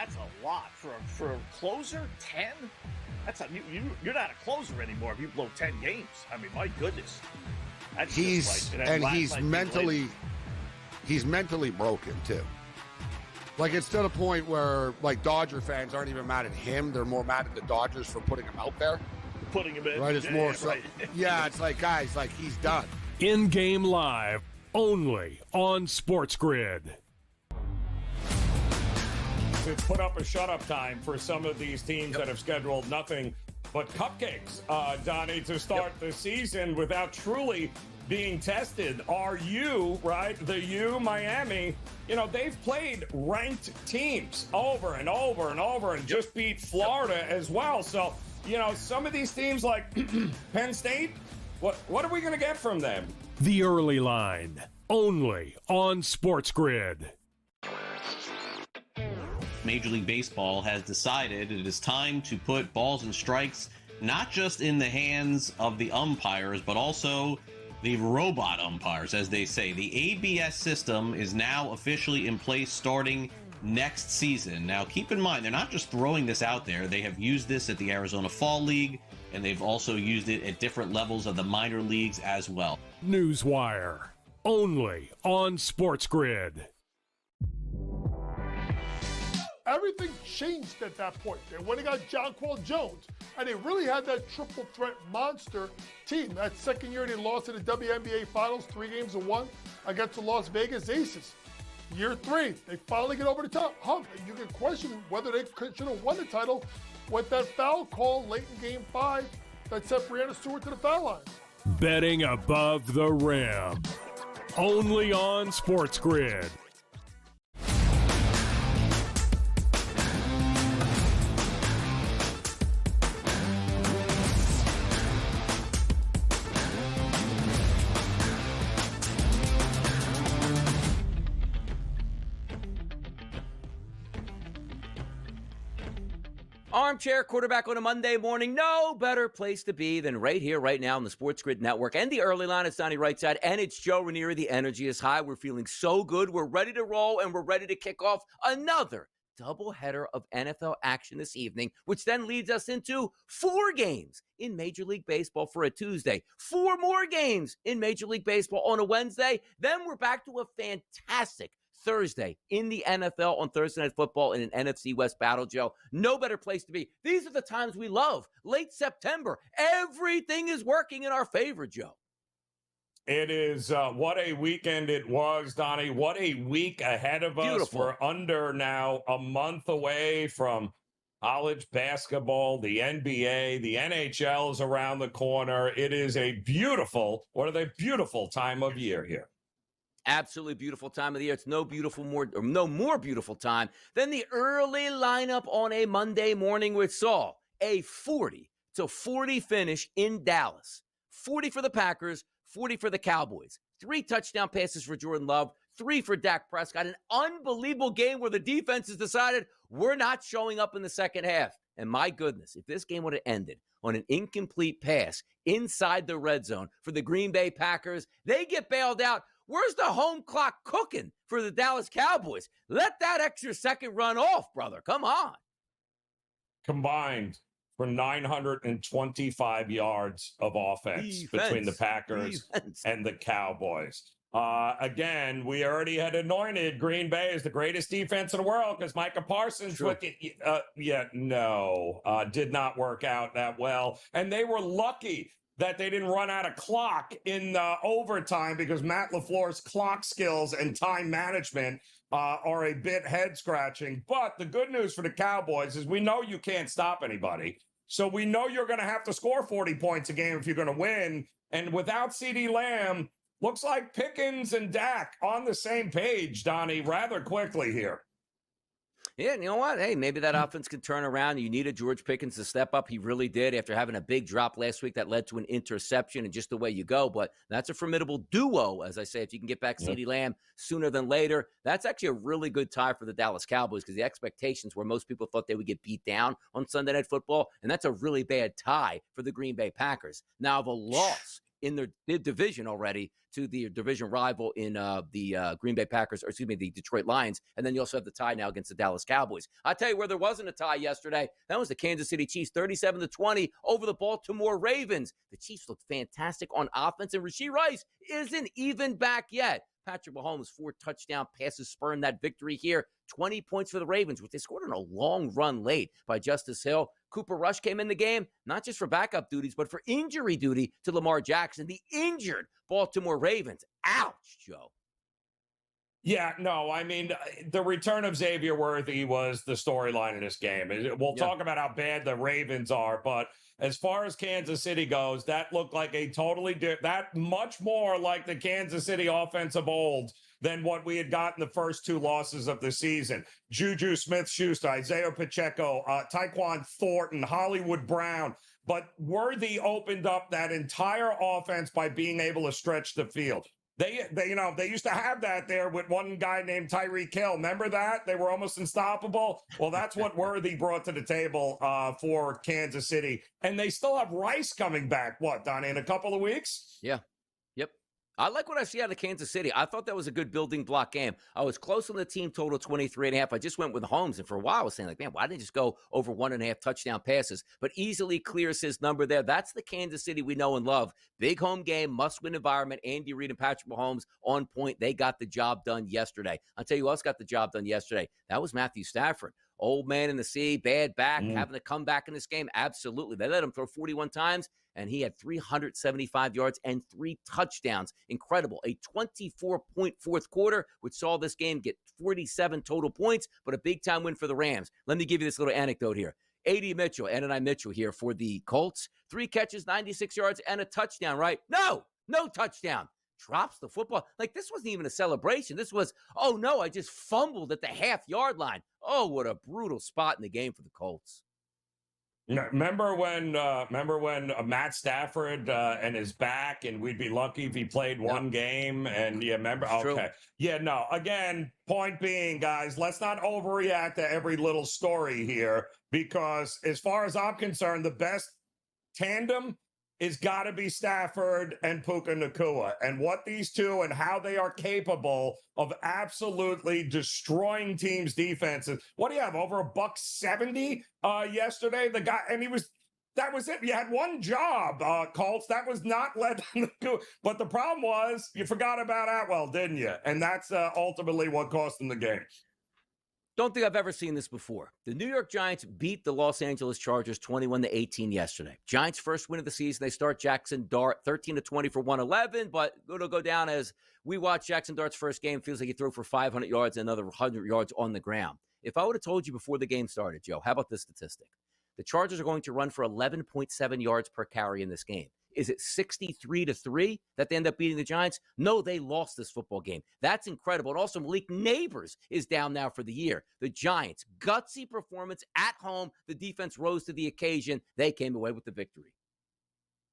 that's a lot for a closer. 10. You're not a closer anymore if you blow 10 games. I mean, my goodness. That's he's mentally broken too. Like, it's to the point where, like, Dodger fans aren't even mad at him; they're more mad at the Dodgers for putting him out there. Putting him in, right? It's more so. Right. Yeah, it's like, guys, like, he's done. In-game live, only on SportsGrid. To put up a shut-up time for some of these teams that have scheduled nothing but cupcakes, Donnie, to start the season without truly being tested. Are you, right, Miami, they've played ranked teams over and over and over and just beat Florida as well. So, some of these teams like Penn State, what are we going to get from them? The Early Line, only on SportsGrid. Major League Baseball has decided it is time to put balls and strikes not just in the hands of the umpires, but also the robot umpires, as they say. The ABS system is now officially in place starting next season. Now, keep in mind, they're not just throwing this out there. They have used this at the Arizona Fall League, and they've also used it at different levels of the minor leagues as well. Newswire, only on SportsGrid. Everything changed at that point. They went and got Jonquil Jones, and they really had that triple threat monster team. That second year they lost in the WNBA Finals, 3-1 against the Las Vegas Aces. Year 3, they finally get over the top hump. And you can question whether they should have won the title with that foul call late in Game 5 that sent Brianna Stewart to the foul line. Betting above the rim, only on SportsGrid. Armchair quarterback on a Monday morning. No better place to be than right here, right now on the SportsGrid Network and the Early Line. It's Donnie Rightside, and it's Joe Ranieri. The energy is high. We're feeling so good. We're ready to roll, and we're ready to kick off another doubleheader of NFL action this evening, which then leads us into 4 games in Major League Baseball for a Tuesday, 4 more games in Major League Baseball on a Wednesday. Then we're back to a fantastic Thursday in the NFL on Thursday Night Football in an NFC West battle, Joe. No better place to be. These are the times we love. Late September. Everything is working in our favor, Joe. It is what a weekend it was, Donnie. What a week ahead of us. Beautiful. We're under now a month away from college basketball, the NBA, the NHL is around the corner. It is a beautiful time of year here. Absolutely beautiful time of the year. It's no more beautiful time than the early lineup on a Monday morning, which saw a 40-40 finish in Dallas. 40 for the Packers, 40 for the Cowboys. 3 touchdown passes for Jordan Love, 3 for Dak Prescott. An unbelievable game where the defenses decided we're not showing up in the second half. And my goodness, if this game would have ended on an incomplete pass inside the red zone for the Green Bay Packers, they get bailed out. Where's the home clock cooking for the Dallas Cowboys? Let that extra second run off, brother. Come on. Combined for 925 yards of offense between the Packers and the Cowboys. Again, we already had anointed Green Bay as the greatest defense in the world because Micah Parsons did not work out that well. And they were lucky that they didn't run out of clock in overtime because Matt LaFleur's clock skills and time management are a bit head-scratching. But the good news for the Cowboys is we know you can't stop anybody. So we know you're going to have to score 40 points a game if you're going to win. And without CeeDee Lamb, looks like Pickens and Dak on the same page, Donnie, rather quickly here. Yeah, you know what? Hey, maybe that offense can turn around. You needed George Pickens to step up. He really did after having a big drop last week that led to an interception and just the way you go. But that's a formidable duo, as I say. If you can get back CeeDee Lamb sooner than later, that's actually a really good tie for the Dallas Cowboys because the expectations were most people thought they would get beat down on Sunday Night Football, and that's a really bad tie for the Green Bay Packers. Now, the loss in their division already to the division rival in the Green Bay Packers, or excuse me, the Detroit Lions. And then you also have the tie now against the Dallas Cowboys. I'll tell you where there wasn't a tie yesterday. That was the Kansas City Chiefs, 37-20 over the Baltimore Ravens. The Chiefs looked fantastic on offense, and Rashee Rice isn't even back yet. Patrick Mahomes, 4 touchdown passes, spurned that victory here. 20 points for the Ravens, which they scored on a long run late by Justice Hill. Cooper Rush came in the game, not just for backup duties, but for injury duty to Lamar Jackson, the injured Baltimore Ravens. Ouch, Joe. Yeah, no, I mean, the return of Xavier Worthy was the storyline of this game. We'll talk about how bad the Ravens are, but as far as Kansas City goes, that looked like a totally that much more like the Kansas City offense of old than what we had gotten the first 2 losses of the season. Juju Smith-Schuster, Isaiah Pacheco, Tyquan Thornton, Hollywood Brown. But Worthy opened up that entire offense by being able to stretch the field. They used to have that there with one guy named Tyreek Hill. Remember that? They were almost unstoppable. Well, that's what Worthy brought to the table for Kansas City. And they still have Rice coming back, Donnie, in a couple of weeks? Yeah. Yep. I like what I see out of Kansas City. I thought that was a good building block game. I was close on the team total 23.5. I just went with Holmes, and for a while I was saying, like, man, why didn't they just go over 1.5 touchdown passes? But easily clears his number there. That's the Kansas City we know and love. Big home game, must-win environment. Andy Reid and Patrick Mahomes on point. They got the job done yesterday. I'll tell you who else got the job done yesterday. That was Matthew Stafford. Old man in the sea, bad back, having to come back in this game. Absolutely. They let him throw 41 times, and he had 375 yards and 3 touchdowns. Incredible. A 24-point fourth quarter, which saw this game get 47 total points, but a big-time win for the Rams. Let me give you this little anecdote here. A.D. Mitchell, Adonai Mitchell here for the Colts. 3 catches, 96 yards, and a touchdown, right? No touchdown. Drops the football. Like, this wasn't even a celebration. This was, oh, no, I just fumbled at the half-yard line. Oh, what a brutal spot in the game for the Colts. Remember when Matt Stafford and his back, and we'd be lucky if he played one game, and you remember? Okay. True. Yeah, no. Again, point being, guys, let's not overreact to every little story here, because as far as I'm concerned, the best tandem is got to be Stafford and Puka Nacua, and what these two and how they are capable of absolutely destroying teams' defenses. What do you have, over $170 yesterday? The guy, and that was it. You had one job, Colts. That was not led Nacua. But the problem was you forgot about Atwell, didn't you? And that's ultimately what cost them the game. Don't think I've ever seen this before. The New York Giants beat the Los Angeles Chargers 21-18 yesterday. Giants' first win of the season. They start Jackson Dart 13-20 for 111, but it'll go down as we watch Jackson Dart's first game. Feels like he threw for 500 yards and another 100 yards on the ground. If I would have told you before the game started, Joe, how about this statistic? The Chargers are going to run for 11.7 yards per carry in this game. Is it 63-3 that they end up beating the Giants? No, they lost this football game. That's incredible. And also, Malik Neighbors is down now for the year. The Giants, gutsy performance at home. The defense rose to the occasion. They came away with the victory.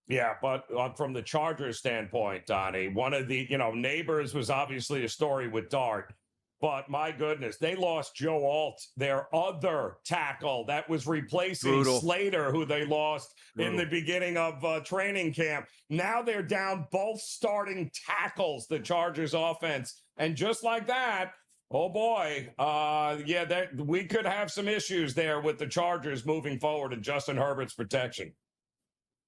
Yeah, but from the Chargers standpoint, Donnie, one of the, Neighbors was obviously a story with Dart. But my goodness, they lost Joe Alt, their other tackle that was replacing Slater, who they lost in the beginning of training camp. Now they're down both starting tackles, the Chargers offense. And just like that, oh boy, we could have some issues there with the Chargers moving forward and Justin Herbert's protection.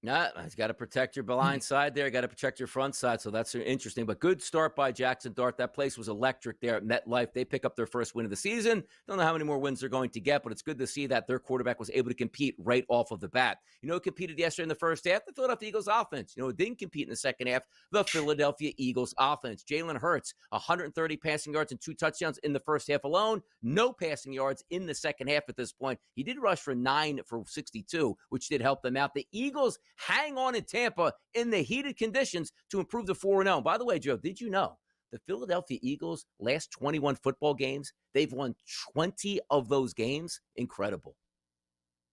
Nah, he's got to protect your blind side there. Got to protect your front side. So that's interesting. But good start by Jackson Dart. That place was electric there at MetLife. They pick up their first win of the season. Don't know how many more wins they're going to get, but it's good to see that their quarterback was able to compete right off of the bat. You know who competed yesterday in the first half? The Philadelphia Eagles offense. You know who didn't compete in the second half? The Philadelphia Eagles offense. Jalen Hurts, 130 passing yards and 2 touchdowns in the first half alone. No passing yards in the second half at this point. He did rush for 9 for 62, which did help them out. The Eagles hang on in Tampa in the heated conditions to improve to 4-0. By the way, Joe, did you know the Philadelphia Eagles last 21 football games, they've won 20 of those games? Incredible.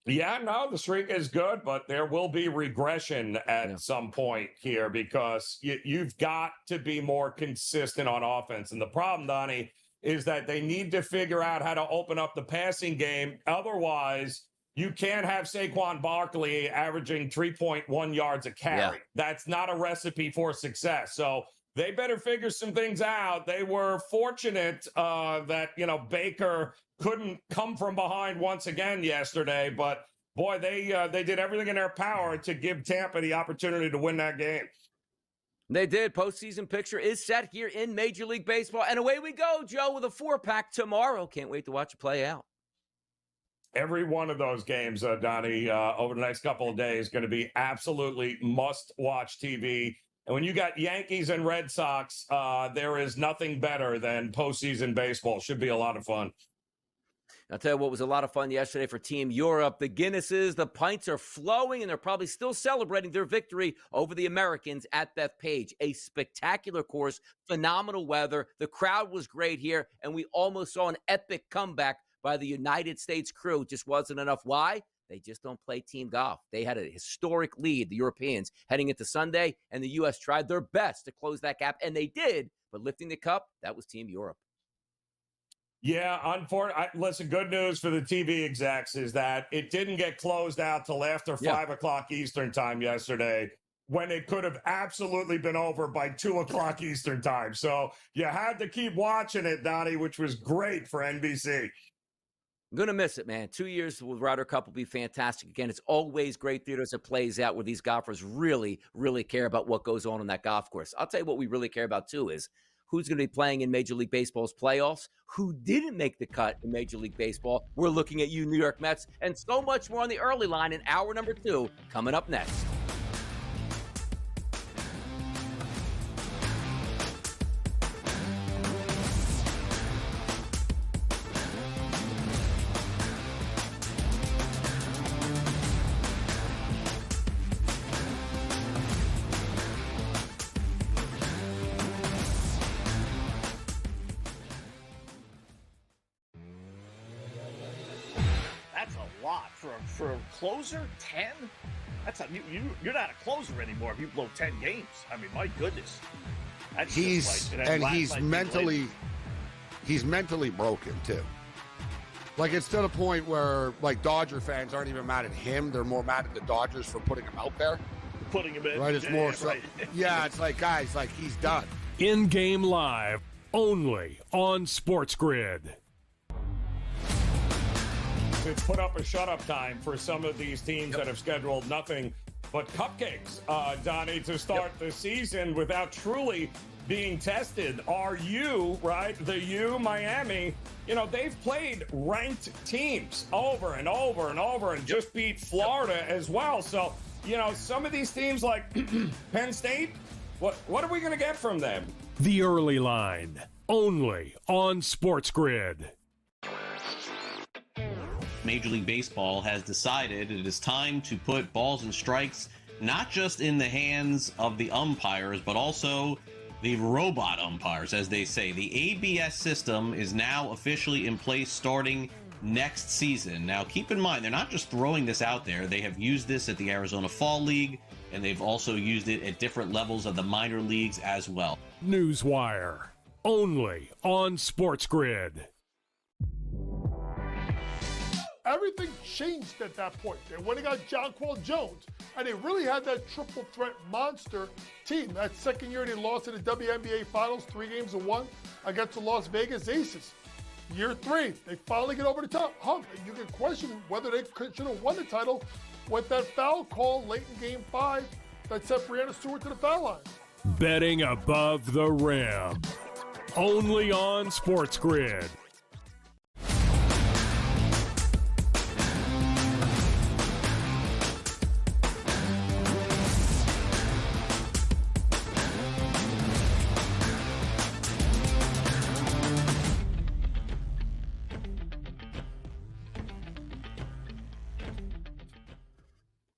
Yeah, no, the streak is good, but there will be regression at some point here because you've got to be more consistent on offense. And the problem, Donnie, is that they need to figure out how to open up the passing game. Otherwise, you can't have Saquon Barkley averaging 3.1 yards a carry. Yeah. That's not a recipe for success. So they better figure some things out. They were fortunate that, Baker couldn't come from behind once again yesterday, but boy, they did everything in their power to give Tampa the opportunity to win that game. They did. Postseason picture is set here in Major League Baseball. And away we go, Joe, with a 4-pack tomorrow. Can't wait to watch it play out. Every one of those games, Donnie, over the next couple of days, going to be absolutely must-watch TV. And when you got Yankees and Red Sox, there is nothing better than postseason baseball. Should be a lot of fun. I'll tell you what was a lot of fun yesterday for Team Europe. The Guinnesses, the pints are flowing, and they're probably still celebrating their victory over the Americans at Bethpage. A spectacular course, phenomenal weather. The crowd was great here, and we almost saw an epic comeback by the United States crew. Just wasn't enough. Why? They just don't play team golf. They had a historic lead, the Europeans, heading into Sunday, and the U.S. tried their best to close that gap, and they did. But lifting the cup, that was Team Europe. Yeah, unfortunately, listen, good news for the TV execs is that it didn't get closed out till after 5 o'clock Eastern time yesterday, when it could have absolutely been over by 2 o'clock Eastern time. So you had to keep watching it, Donnie, which was great for NBC. I'm going to miss it, man. 2 years with Ryder Cup will be fantastic. Again, it's always great theater as it plays out where these golfers really, really care about what goes on that golf course. I'll tell you what we really care about, too, is who's going to be playing in Major League Baseball's playoffs, who didn't make the cut in Major League Baseball. We're looking at you, New York Mets, and so much more on the early line in hour number 2 coming up next. That's a lot for a closer. 10. You're not a closer anymore if you blow 10 games. I mean, my goodness. That's He's mentally broken too. Like, it's to the point where, like, Dodger fans aren't even mad at him; they're more mad at the Dodgers for putting him out there. Putting him in. Right? It's more so. Right. Yeah, it's like, guys, like, he's done. In-game live, only on SportsGrid. To put up a shut-up time for some of these teams that have scheduled nothing but cupcakes, Donnie, to start the season without truly being tested. Are you, right, Miami, they've played ranked teams over and over and over and just beat Florida as well. So, some of these teams like Penn State, what are we going to get from them? The early line, only on SportsGrid. Major League Baseball has decided it is time to put balls and strikes not just in the hands of the umpires, but also the robot umpires, as they say. The ABS system is now officially in place starting next season. Now, keep in mind, they're not just throwing this out there. They have used this at the Arizona Fall League, and they've also used it at different levels of the minor leagues as well. Newswire, only on SportsGrid. Everything changed at that point. They went and got Jonquil Jones, and they really had that triple threat monster team. That second year they lost in the WNBA Finals, 3-1 against the Las Vegas Aces. Year 3, they finally get over the top hump. And you can question whether they should have won the title with that foul call late in Game 5 that sent Breanna Stewart to the foul line. Betting above the rim, only on SportsGrid.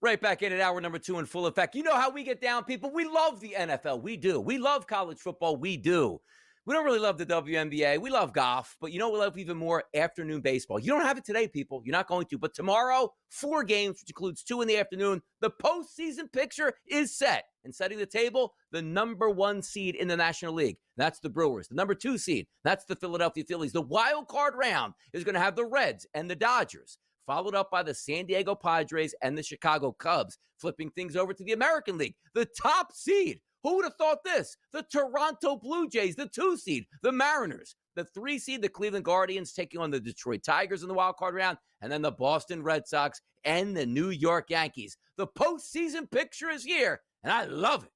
Right back in at hour number 2 in full effect. You know how we get down, people. We love the NFL. We do. We love college football. We do. We don't really love the WNBA. We love golf. But you know what we love even more? Afternoon baseball. You don't have it today, people. You're not going to. But tomorrow, 4 games, which includes 2 in the afternoon. The postseason picture is set. And setting the table, the number 1 seed in the National League. That's the Brewers. The number 2 seed, that's the Philadelphia Phillies. The wild card round is going to have the Reds and the Dodgers, followed up by the San Diego Padres and the Chicago Cubs, flipping things over to the American League. The top seed Who would have thought this? The Toronto Blue Jays, the 2 seed, the Mariners, the 3 seed, the Cleveland Guardians taking on the Detroit Tigers in the wild card round, and then the Boston Red Sox and the New York Yankees. The postseason picture is here, and I love it.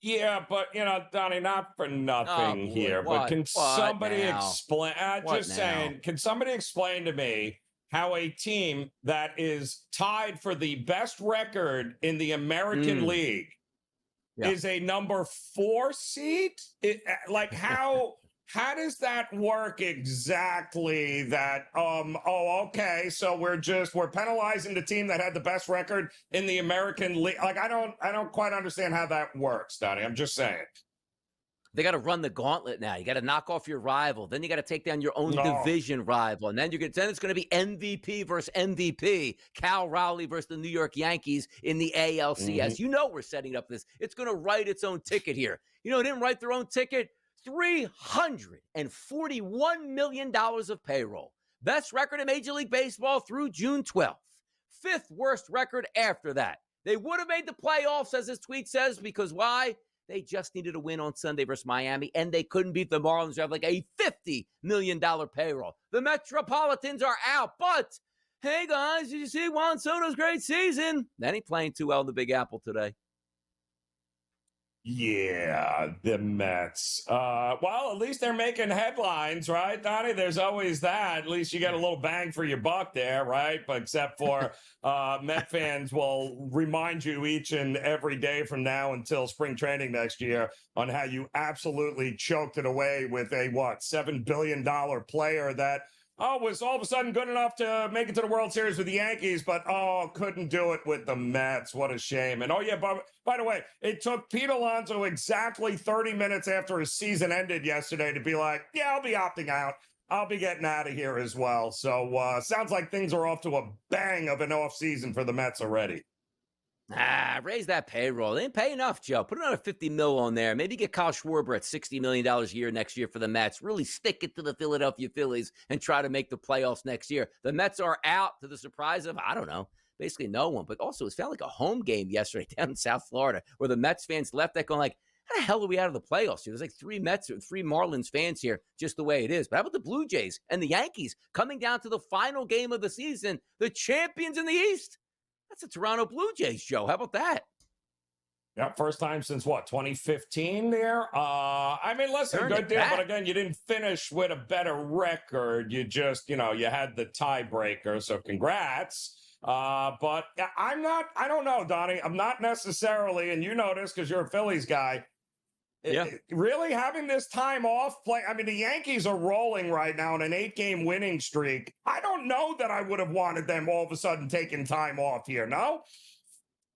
Yeah, but Donnie, not for nothing here. But can somebody explain? Saying, can somebody explain to me how a team that is tied for the best record in the American League is a number 4 seed? How does that work exactly? That okay, so we're penalizing the team that had the best record in the American League. Like I don't quite understand how that works, Donnie. I'm just saying. They got to run the gauntlet now. You got to knock off your rival. Then you got to take down your own division rival. And then it's going to be MVP versus MVP. Cal Raleigh versus the New York Yankees in the ALCS. You know we're setting up this. It's going to write its own ticket here. You know who didn't write their own ticket? $341 million of payroll. Best record in Major League Baseball through June 12th. 5th worst record after that. They would have made the playoffs, as his tweet says, because why? They just needed a win on Sunday versus Miami, and they couldn't beat the Marlins, who have like a $50 million payroll. The Metropolitans are out, but hey, guys, did you see Juan Soto's great season? Then he playing too well in the Big Apple today. Yeah, the Mets. Well, at least they're making headlines, right, Donnie? There's always that. At least you get a little bang for your buck there, right? But except for Met fans will remind you each and every day from now until spring training next year on how you absolutely choked it away with a, $7 billion player that was all of a sudden good enough to make it to the World Series with the Yankees, but couldn't do it with the Mets. What a shame. And by the way, it took Pete Alonso exactly 30 minutes after his season ended yesterday to be like, yeah, I'll be opting out. I'll be getting out of here as well. So sounds like things are off to a bang of an off season for the Mets already. Raise that payroll. They didn't pay enough, Joe. Put another $50 million on there. Maybe get Kyle Schwarber at $60 million a year next year for the Mets. Really stick it to the Philadelphia Phillies and try to make the playoffs next year. The Mets are out to the surprise of, I don't know, basically no one. But also, it felt like a home game yesterday down in South Florida where the Mets fans left that going like, how the hell are we out of the playoffs here? There's like 3 Marlins fans here, just the way it is. But how about the Blue Jays and the Yankees coming down to the final game of the season, the champions in the East? That's the Toronto Blue Jays, Joe. How about that? Yeah, first time since 2015 there? Listen, good deal. But again, you didn't finish with a better record. You just, you had the tiebreaker. So congrats. But I don't know, Donnie. I'm not necessarily, and you know this because you're a Phillies guy. Yeah. Really having this time off the Yankees are rolling right now on an 8-game winning streak. I don't know that I would have wanted them all of a sudden taking time off here, no?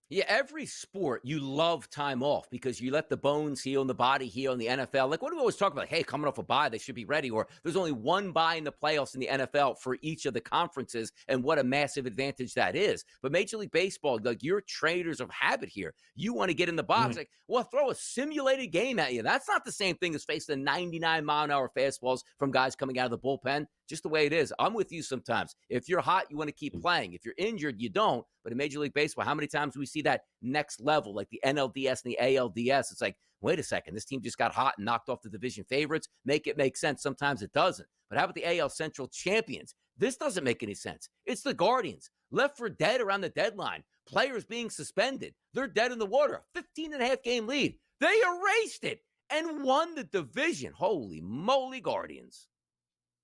Yeah, every sport, you love time off because you let the bones heal and the body heal in the NFL. Like, what do we always talk about? Like, hey, coming off a bye, they should be ready. Or there's only one bye in the playoffs in the NFL for each of the conferences, and what a massive advantage that is. But Major League Baseball, like, you're traders of habit here. You want to get in the box. Like, well, throw a simulated game at you. That's not the same thing as facing the 99-mile-an-hour fastballs from guys coming out of the bullpen. Just the way it is. I'm with you sometimes. If you're hot, you want to keep playing. If you're injured, you don't. But in Major League Baseball, how many times do we see that next level, like the NLDS and the ALDS? It's like, wait a second, this team just got hot and knocked off the division favorites. Make it make sense. Sometimes it doesn't. But how about the AL Central champions? This doesn't make any sense. It's the Guardians. Left for dead around the deadline. Players being suspended. They're dead in the water. 15.5-game lead. They erased it and won the division. Holy moly, Guardians.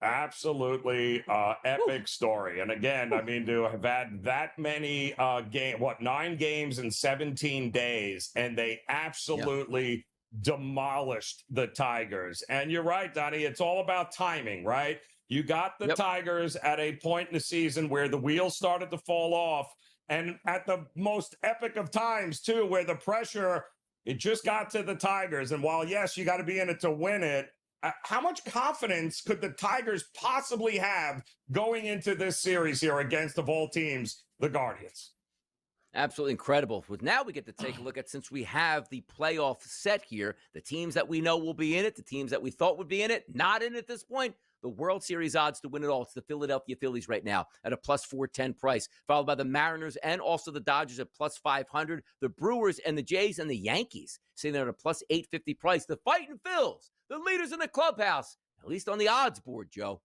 Absolutely epic story. And again, to have had that many 9 games in 17 days, and they absolutely demolished the Tigers. And you're right, Donnie, it's all about timing, right? You got the Tigers at a point in the season where the wheels started to fall off, and at the most epic of times, too, where the pressure, it just got to the Tigers. And while, yes, you got to be in it to win it, how much confidence could the Tigers possibly have going into this series here against, of all teams, the Guardians? Absolutely incredible. But now we get to take a look at, since we have the playoff set here, the teams that we know will be in it, the teams that we thought would be in it, not in at this point. the World Series odds to win it all. It's the Philadelphia Phillies right now at a plus 410 price, followed by the Mariners and also the Dodgers at plus 500. The Brewers and the Jays and the Yankees sitting there at a plus 850 price. The Fighting Phils, the leaders in the clubhouse, at least on the odds board, Joe.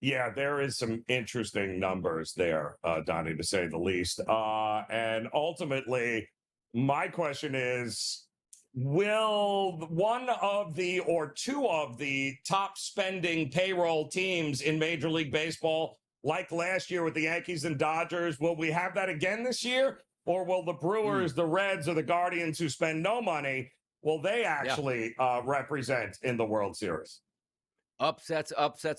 Yeah, there is some interesting numbers there, Donnie, to say the least. And ultimately, my question is, will one of the or two of the top spending payroll teams in Major League Baseball, like last year with the Yankees and Dodgers, will we have that again this year? Or will the Brewers, the Reds, or the Guardians who spend no money, will they actually represent in the World Series? Upsets,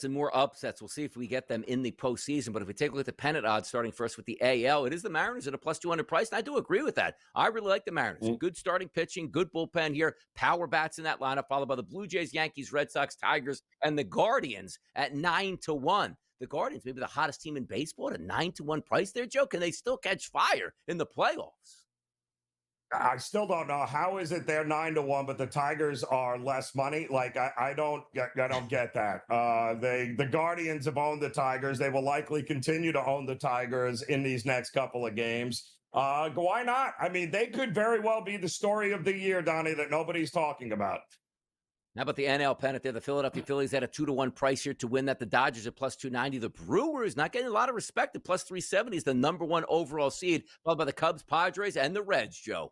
and more upsets. We'll see if we get them in the postseason. But if we take a look at the pennant odds, starting first with the AL, it is the Mariners at a plus 200 price. And I do agree with that. I really like the Mariners. Good starting pitching, good bullpen here, power bats in that lineup, followed by the Blue Jays, Yankees, Red Sox, Tigers, and the Guardians at 9-1. The Guardians, maybe the hottest team in baseball at a 9-1 price there, Joe. Can they still catch fire in the playoffs? I still don't know. How is it they're 9-1, but the Tigers are less money? Like, I don't get that. The Guardians have owned the Tigers. They will likely continue to own the Tigers in these next couple of games. Why not? I mean, they could very well be the story of the year, Donnie, that nobody's talking about. How about the NL pennant there? The Philadelphia Phillies at a 2-1 price here to win that. The Dodgers at plus 290. The Brewers not getting a lot of respect at plus 370 is the number one overall seed, followed by the Cubs, Padres, and the Reds, Joe.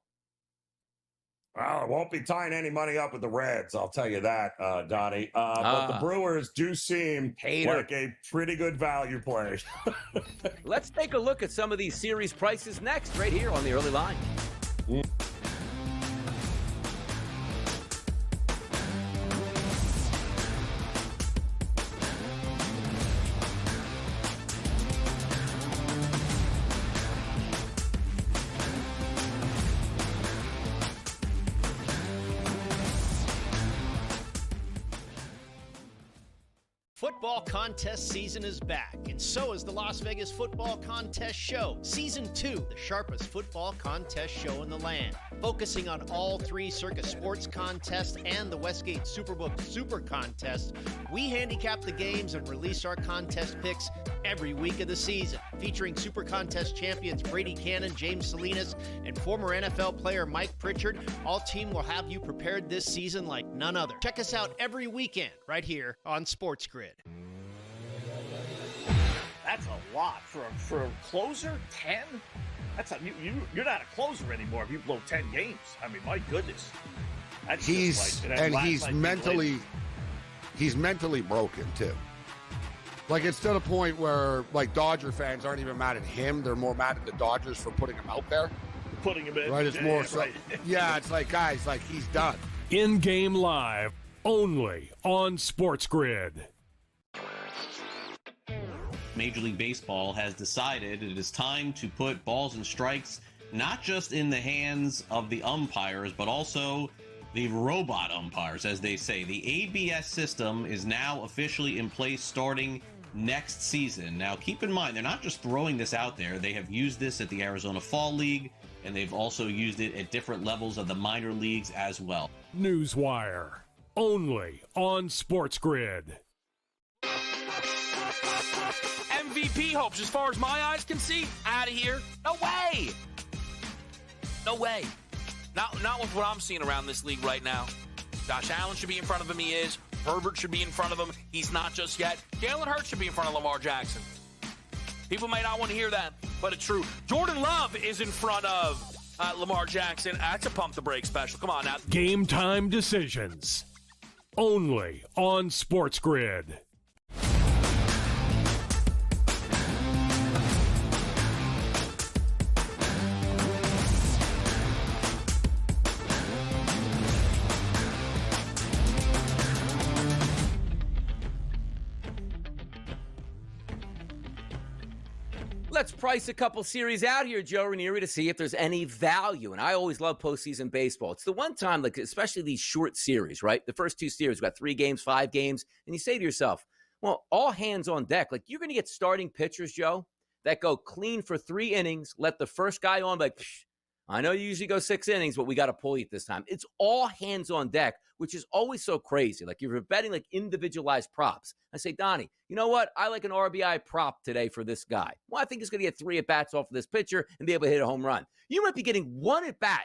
Well, it won't be tying any money up with the Reds, I'll tell you that, Donnie. But the Brewers do seem like a pretty good value play. Let's take a look at some of these series prices next, right here on the early line. Football contest season is back, and so is the Las Vegas Football Contest Show. Season 2, the sharpest football contest show in the land. Focusing on all three Circus Sports contests and the Westgate Superbook Super Contest, we handicap the games and release our contest picks every week of the season. Featuring Super Contest champions Brady Cannon, James Salinas, and former NFL player Mike Pritchard, all team will have you prepared this season like none other. Check us out every weekend right here on SportsGrid. That's a lot for a closer. 10. That's you're not a closer anymore if you blow 10 games. I mean, my goodness. That's he's mentally broken too. Like, it's to the point where, like, Dodger fans aren't even mad at him; they're more mad at the Dodgers for putting him out there. Putting him in. Right? It's more so. Right. Yeah, it's like, guys, like, he's done. In-game live, only on SportsGrid. Major League Baseball has decided it is time to put balls and strikes not just in the hands of the umpires, but also the robot umpires, as they say. The ABS system is now officially in place starting next season. Now, keep in mind, they're not just throwing this out there. They have used this at the Arizona Fall League, and they've also used it at different levels of the minor leagues as well. Newswire, only on SportsGrid. MVP hopes, as far as my eyes can see, out of here. No way. No way. Not with what I'm seeing around this league right now. Josh Allen should be in front of him. He is. Herbert should be in front of him. He's not just yet. Jalen Hurts should be in front of Lamar Jackson. People may not want to hear that, but it's true. Jordan Love is in front of Lamar Jackson. That's a pump the brake special. Come on now. Game time decisions, only on SportsGrid. Let's price a couple series out here, Joe Ranieri, to see if there's any value. And I always love postseason baseball. It's the one time, like, especially these short series, right? The first two series, we've got 3 games, 5 games. And you say to yourself, well, all hands on deck. Like, you're going to get starting pitchers, Joe, that go clean for 3 innings, let the first guy on, like, I know you usually go 6 innings, but we got to pull you this time. It's all hands on deck, which is always so crazy. Like you're betting like individualized props. I say, Donnie, you know what? I like an RBI prop today for this guy. Well, I think he's going to get 3 at-bats off of this pitcher and be able to hit a home run. You might be getting 1 at-bat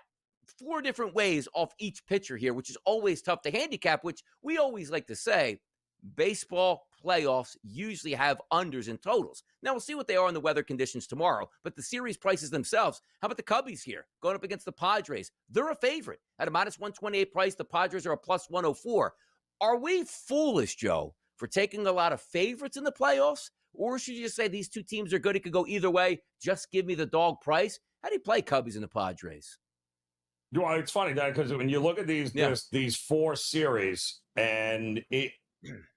4 different ways off each pitcher here, which is always tough to handicap, which we always like to say, baseball playoffs usually have unders and totals. Now, we'll see what they are in the weather conditions tomorrow, but the series prices themselves, how about the Cubbies here going up against the Padres? They're a favorite at a minus 128 price. The Padres are a plus 104. Are we foolish, Joe, for taking a lot of favorites in the playoffs? Or should you just say these two teams are good? It could go either way. Just give me the dog price. How do you play Cubbies and the Padres? Well, it's funny that because when you look at these 4 series, and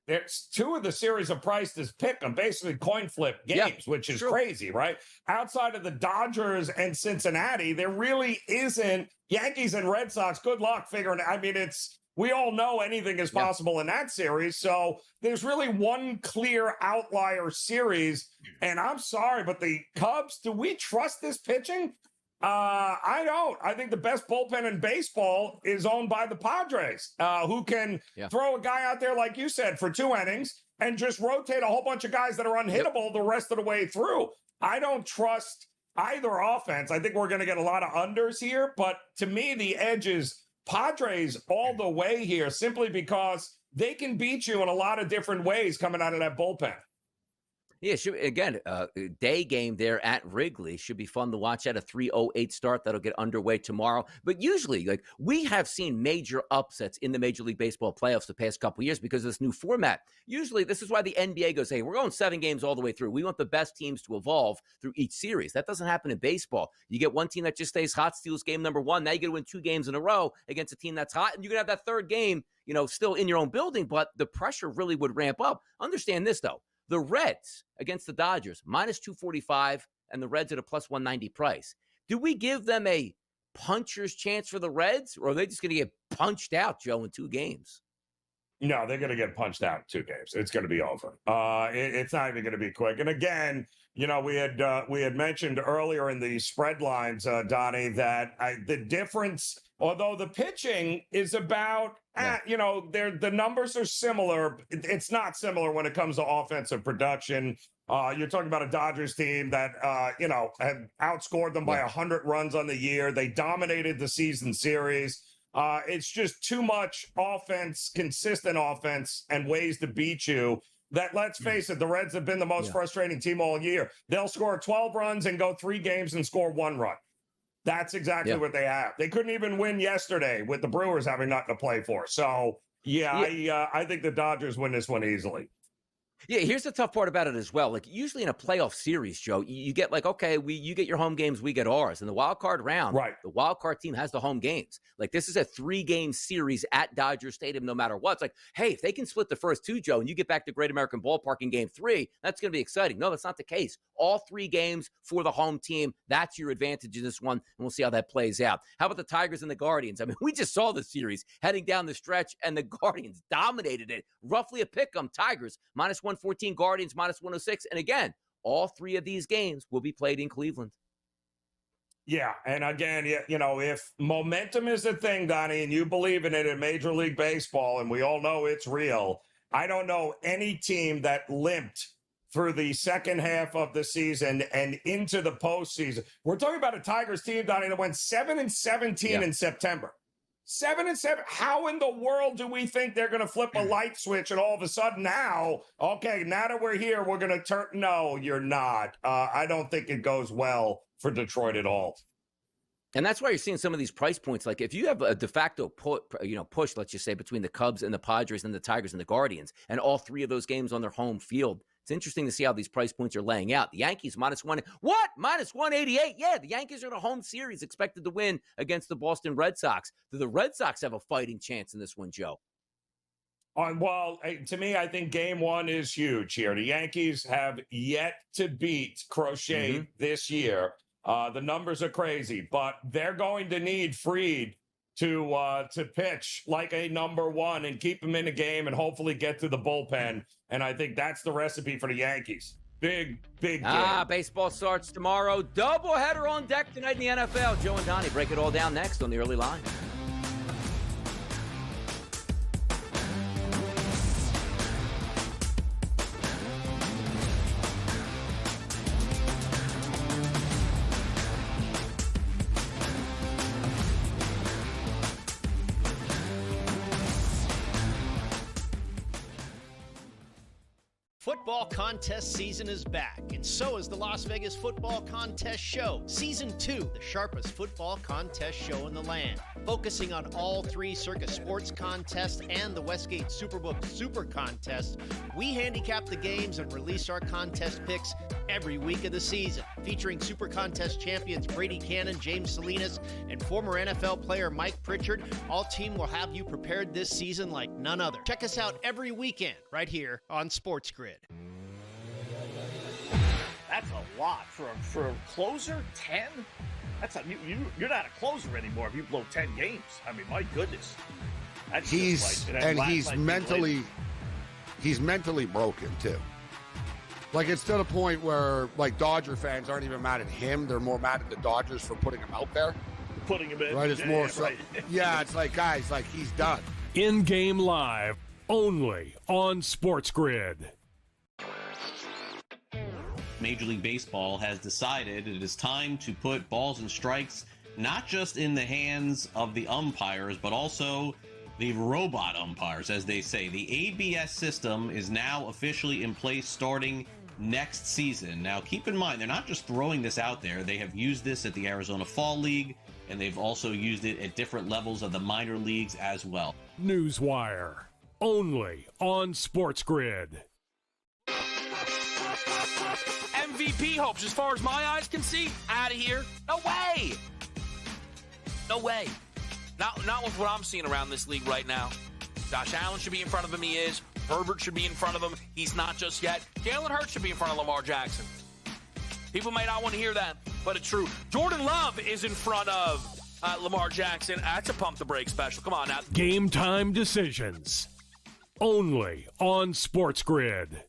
there's 2 of the series are priced as pick 'em, basically coin flip games, which is crazy, right? Outside of the Dodgers and Cincinnati, there really isn't. Yankees and Red Sox, good luck figuring it. I mean, we all know anything is possible in that series. So there's really one clear outlier series. And I'm sorry, but the Cubs, do we trust this pitching? I don't. I think the best bullpen in baseball is owned by the Padres, who can throw a guy out there, like you said, for 2 innings and just rotate a whole bunch of guys that are unhittable the rest of the way through. I don't trust either offense. I think we're going to get a lot of unders here, but to me, the edge is Padres all the way here, simply because they can beat you in a lot of different ways coming out of that bullpen. Yeah, again, day game there at Wrigley should be fun to watch at a 3:08 start. That'll get underway tomorrow. But usually, like, we have seen major upsets in the Major League Baseball playoffs the past couple of years because of this new format. Usually, this is why the NBA goes, hey, we're going 7 games all the way through. We want the best teams to evolve through each series. That doesn't happen in baseball. You get one team that just stays hot, steals game number 1. Now you get to win 2 games in a row against a team that's hot, and you're going to have that 3rd game, still in your own building, but the pressure really would ramp up. Understand this, though. The Reds against the Dodgers, minus 245, and the Reds at a plus 190 price. Do we give them a puncher's chance for the Reds, or are they just going to get punched out, Joe, in 2 games? No, they're going to get punched out in 2 games. It's going to be over. It's not even going to be quick. And again, we had mentioned earlier in the spread lines, Donnie, that the difference, although the pitching is about, the numbers are similar. It's not similar when it comes to offensive production. You're talking about a Dodgers team that, had outscored them by 100 runs on the year. They dominated the season series. It's just too much offense, consistent offense, and ways to beat you. That, let's face it, the Reds have been the most frustrating team all year. They'll score 12 runs and go 3 games and score 1 run. That's exactly what they have. They couldn't even win yesterday with the Brewers having nothing to play for. So, I think the Dodgers win this one easily. Yeah, here's the tough part about it as well. Like, usually in a playoff series, Joe, you get like, okay, you get your home games, we get ours. In the wild card round, the wild card team has the home games. Like, this is a 3-game series at Dodger Stadium no matter what. It's like, hey, if they can split the first 2, Joe, and you get back to Great American Ballpark in game 3, that's going to be exciting. No, that's not the case. All 3 games for the home team. That's your advantage in this one, and we'll see how that plays out. How about the Tigers and the Guardians? I mean, we just saw the series heading down the stretch, and the Guardians dominated it. Roughly a pick 'em. Tigers, minus 114, Guardians, minus 106. And again, all 3 of these games will be played in Cleveland. Yeah, and again, if momentum is a thing, Donnie, and you believe in it in Major League Baseball, and we all know it's real, I don't know any team that limped through the second half of the season and into the postseason. We're talking about a Tigers team, Donnie, that went 7-17 in September. 7-7. How in the world do we think they're going to flip a light switch and all of a sudden now that we're here, we're going to turn? No, you're not. I don't think it goes well for Detroit at all. And that's why you're seeing some of these price points. Like, if you have a de facto push, let's just say, between the Cubs and the Padres and the Tigers and the Guardians, and all 3 of those games on their home field, it's interesting to see how these price points are laying out. The Yankees minus 188. Yeah, the Yankees are in a home series expected to win against the Boston Red Sox. Do the Red Sox have a fighting chance in this one, Joe? Well, to me, I think game 1 is huge here. The Yankees have yet to beat Crochet this year. The numbers are crazy, but they're going to need Fried to pitch like a number 1 and keep him in the game and hopefully get to the bullpen. And I think that's the recipe for the Yankees. Big game. Baseball starts tomorrow. Doubleheader on deck tonight in the NFL. Joe and Donnie break it all down next on the early line. Football contest season is back, and so is the Las Vegas Football Contest Show. Season 2, the sharpest football contest show in the land. Focusing on all three Circus Sports contests and the Westgate Superbook Super Contest, we handicap the games and release our contest picks every week of the season. Featuring Super Contest champions Brady Cannon, James Salinas, and former NFL player Mike Pritchard, all team will have you prepared this season like none other. Check us out every weekend right here on SportsGrid. That's a lot for a closer. 10. You're not a closer anymore if you blow 10 games. I mean, my goodness. That's he's mentally broken too. Like, it's to the point where, like, Dodger fans aren't even mad at him; they're more mad at the Dodgers for putting him out there. Putting him in, right? It's more so. Right. Yeah, it's like, guys, like, he's done. In-game live, only on SportsGrid. Major League Baseball has decided it is time to put balls and strikes not just in the hands of the umpires, but also the robot umpires, as they say. The ABS system is now officially in place starting next season. Now, keep in mind, they're not just throwing this out there. They have used this at the Arizona Fall League, and they've also used it at different levels of the minor leagues as well. Newswire, only on SportsGrid. MVP hopes, as far as my eyes can see, out of here. No way. No way. Not with what I'm seeing around this league right now. Josh Allen should be in front of him. He is. Herbert should be in front of him. He's not just yet. Jalen Hurts should be in front of Lamar Jackson. People may not want to hear that, but it's true. Jordan Love is in front of Lamar Jackson. That's a pump the brake special. Come on now. Game time decisions, only on SportsGrid.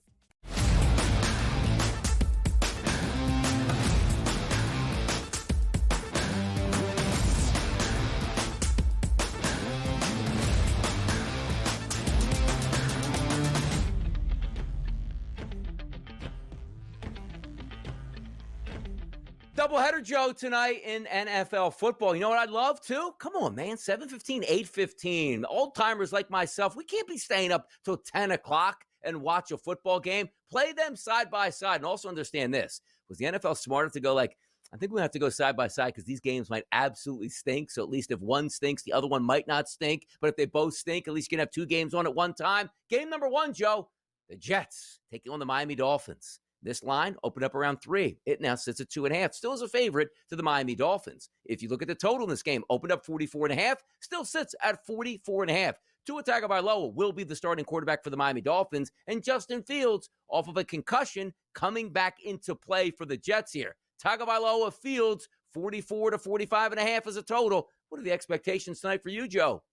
Doubleheader, Joe, tonight in NFL football. You know what I'd love to? Come on, man. 7:15, 8:15. Old-timers like myself, we can't be staying up till 10 o'clock and watch a football game. Play them side by side. And also understand this. Was the NFL smart to go like, I think we have to go side by side because these games might absolutely stink. So at least if one stinks, the other one might not stink. But if they both stink, at least you can have two games on at one time. Game number one, Joe, the Jets taking on the Miami Dolphins. This line opened up around 3. It now sits at 2.5. Still is a favorite to the Miami Dolphins. If you look at the total in this game, opened up 44.5, still sits at 44.5. Tua Tagovailoa will be the starting quarterback for the Miami Dolphins, and Justin Fields, off of a concussion, coming back into play for the Jets here. Tagovailoa, Fields, 44 to 45.5 as a total. What are the expectations tonight for you, Joe?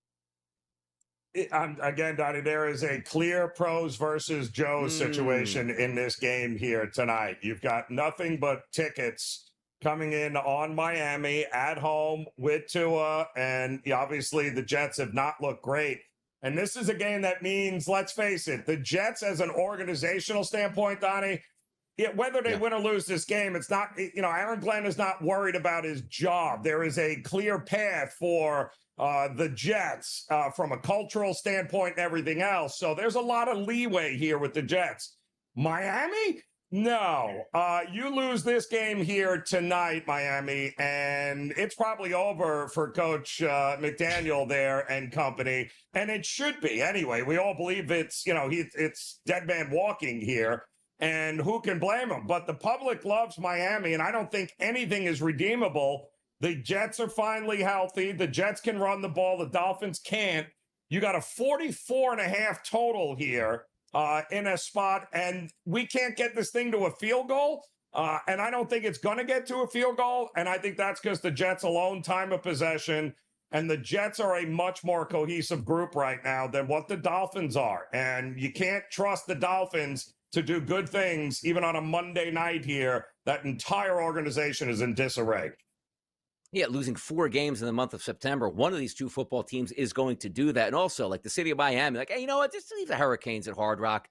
Again, Donnie, there is a clear pros versus Joes situation in this game here tonight. You've got nothing but tickets coming in on Miami at home with Tua, and obviously the Jets have not looked great. And this is a game that means, let's face it, the Jets as an organizational standpoint, Donnie, whether they win or lose this game, it's not, Aaron Glenn is not worried about his job. There is a clear path for the Jets from a cultural standpoint and everything else. So there's a lot of leeway here with the Jets. Miami? No. You lose this game here tonight, Miami, and it's probably over for Coach McDaniel there and company. And it should be anyway. We all believe it's, it's dead man walking here. And who can blame him? But the public loves Miami, and I don't think anything is redeemable. The Jets are finally healthy. The Jets can run the ball. The Dolphins can't. You got a 44.5 total here in a spot, and we can't get this thing to a field goal. And I don't think it's going to get to a field goal. And I think that's because the Jets alone time of possession, and the Jets are a much more cohesive group right now than what the Dolphins are. And you can't trust the Dolphins to do good things, even on a Monday night here. That entire organization is in disarray. Yeah, losing 4 games in the month of September. One of these two football teams is going to do that. And also, like the city of Miami, like, hey, you know what? Just leave the Hurricanes at Hard Rock.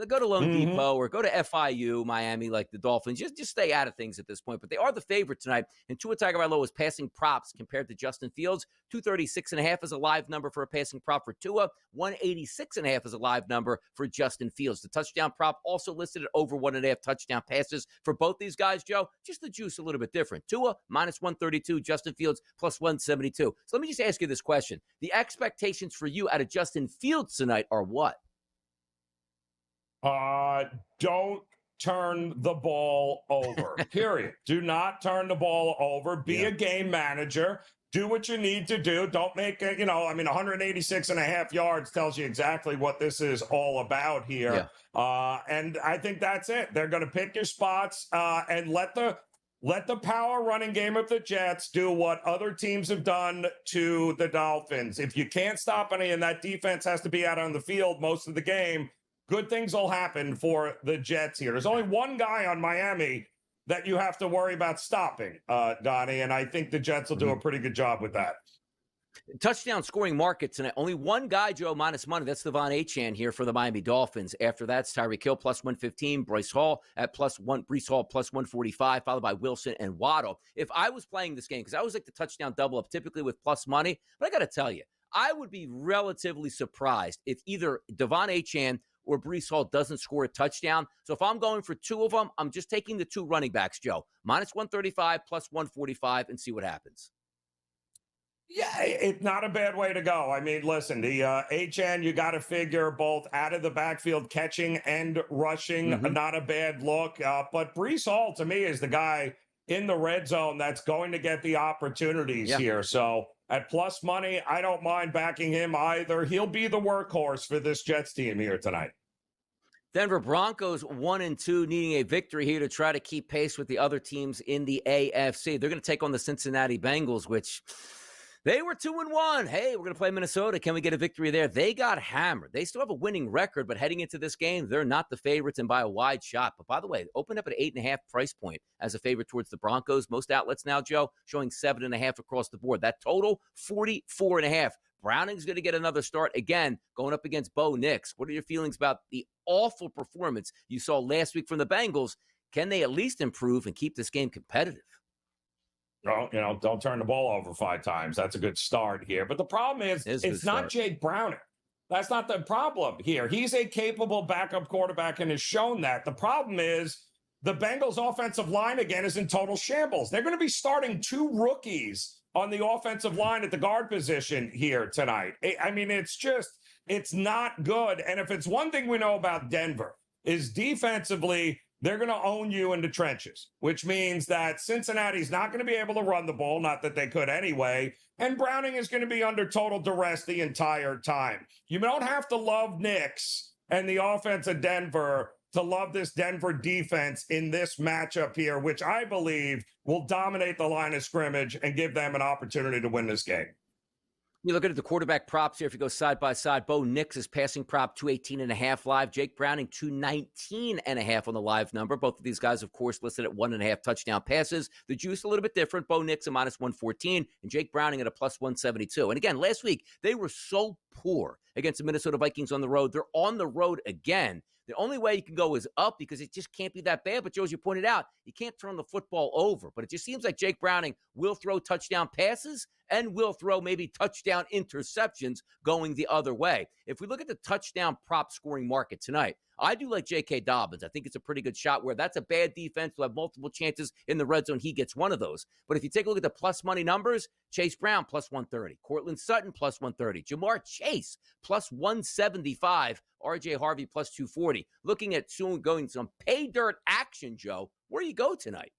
Go to Lone Depot or go to FIU, Miami, like the Dolphins. Just stay out of things at this point. But they are the favorite tonight. And Tua Tagovailoa is passing props compared to Justin Fields. 236.5 is a live number for a passing prop for Tua. 186.5 is a live number for Justin Fields. The touchdown prop also listed at over 1.5 touchdown passes for both these guys, Joe. Just the juice a little bit different. Tua minus 132, Justin Fields plus 172. So let me just ask you this question. The expectations for you out of Justin Fields tonight are what? Don't turn the ball over, period. Do not turn the ball over. Be a game manager. Do what you need to do. Don't make it, 186.5 yards tells you exactly what this is all about here. Yeah. And I think that's it. They're going to pick your spots and let the power running game of the Jets do what other teams have done to the Dolphins. If you can't stop any and that defense has to be out on the field most of the game, good things will happen for the Jets here. There's only one guy on Miami that you have to worry about stopping, Donnie, and I think the Jets will do a pretty good job with that. Touchdown scoring market tonight. Only one guy, Joe, minus money. That's Devon Achane here for the Miami Dolphins. After that's Tyreek Hill plus 115, Breece Hall plus 145, followed by Wilson and Waddle. If I was playing this game, because I always like the touchdown double up, typically with plus money, but I got to tell you, I would be relatively surprised if either Devon Achane or Breece Hall doesn't score a touchdown. So if I'm going for two of them, I'm just taking the two running backs, Joe. Minus 135, plus 145, and see what happens. Yeah, it's not a bad way to go. I mean, listen, the HN, you got to figure both out of the backfield catching and rushing, not a bad look. But Breece Hall, to me, is the guy in the red zone that's going to get the opportunities here. So at plus money, I don't mind backing him either. He'll be the workhorse for this Jets team here tonight. Denver Broncos 1-2, needing a victory here to try to keep pace with the other teams in the AFC. They're going to take on the Cincinnati Bengals, which they were 2-1. Hey, we're going to play Minnesota. Can we get a victory there? They got hammered. They still have a winning record, but heading into this game, they're not the favorites and by a wide shot. But by the way, opened up at 8.5 price point as a favorite towards the Broncos. Most outlets now, Joe, showing 7.5 across the board. That total, 44.5. Browning's going to get another start again, going up against Bo Nix. What are your feelings about the awful performance you saw last week from the Bengals? Can they at least improve and keep this game competitive? Don't turn the ball over 5 times. That's a good start here. But the problem is, it's not Jake Browning. That's not the problem here. He's a capable backup quarterback and has shown that. The problem is the Bengals' offensive line, again, is in total shambles. They're going to be starting 2 rookies on the offensive line at the guard position here tonight. I mean, it's not good. And if it's one thing we know about Denver is defensively, they're going to own you in the trenches, which means that Cincinnati's not going to be able to run the ball, not that they could anyway, and Browning is going to be under total duress the entire time. You don't have to love Nix and the offense of Denver to love this Denver defense in this matchup here, which I believe will dominate the line of scrimmage and give them an opportunity to win this game. You look at the quarterback props here. If you go side by side, Bo Nix is passing prop 218.5 live. Jake Browning 219.5 on the live number. Both of these guys, of course, listed at 1.5 touchdown passes. The juice a little bit different. Bo Nix a minus 114 and Jake Browning at a plus 172. And again, last week they were so poor against the Minnesota Vikings on the road. They're on the road again. The only way you can go is up because it just can't be that bad. But, Joe, as you pointed out, you can't turn the football over. But it just seems like Jake Browning will throw touchdown passes and will throw maybe touchdown interceptions going the other way. If we look at the touchdown prop scoring market tonight, I do like J.K. Dobbins. I think it's a pretty good shot where that's a bad defense. We'll have multiple chances in the red zone. He gets one of those. But if you take a look at the plus money numbers, Chase Brown plus 130, Cortland Sutton plus 130, Jamar Chase plus 175, R.J. Harvey plus 240. Looking at soon going some pay dirt action, Joe, where do you go tonight?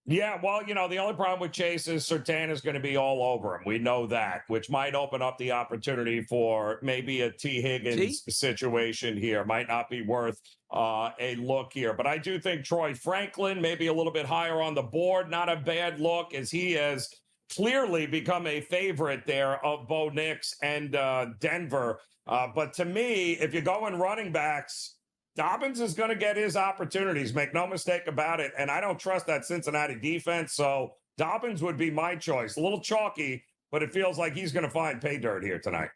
Yeah, well, the only problem with Chase is Surtain is going to be all over him. We know that, which might open up the opportunity for maybe a T. Higgins situation here. Might not be worth a look here. But I do think Troy Franklin, maybe a little bit higher on the board, not a bad look as he has clearly become a favorite there of Bo Nix and Denver. But to me, if you're going running backs, Dobbins is going to get his opportunities, make no mistake about it. And I don't trust that Cincinnati defense, so Dobbins would be my choice. A little chalky, but it feels like he's going to find pay dirt here tonight.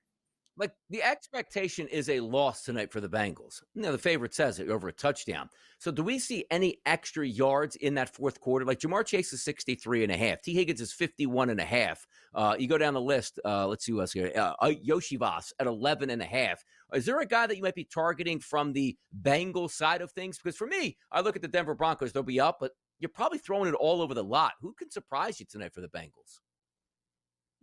Like, the expectation is a loss tonight for the Bengals. The favorite says it over a touchdown. So do we see any extra yards in that fourth quarter? Like, Jamar Chase is 63.5. T. Higgins is 51.5. You go down the list. Let's see who else here. Yoshivas at 11.5. Is there a guy that you might be targeting from the Bengals side of things? Because for me, I look at the Denver Broncos. They'll be up, but you're probably throwing it all over the lot. Who can surprise you tonight for the Bengals?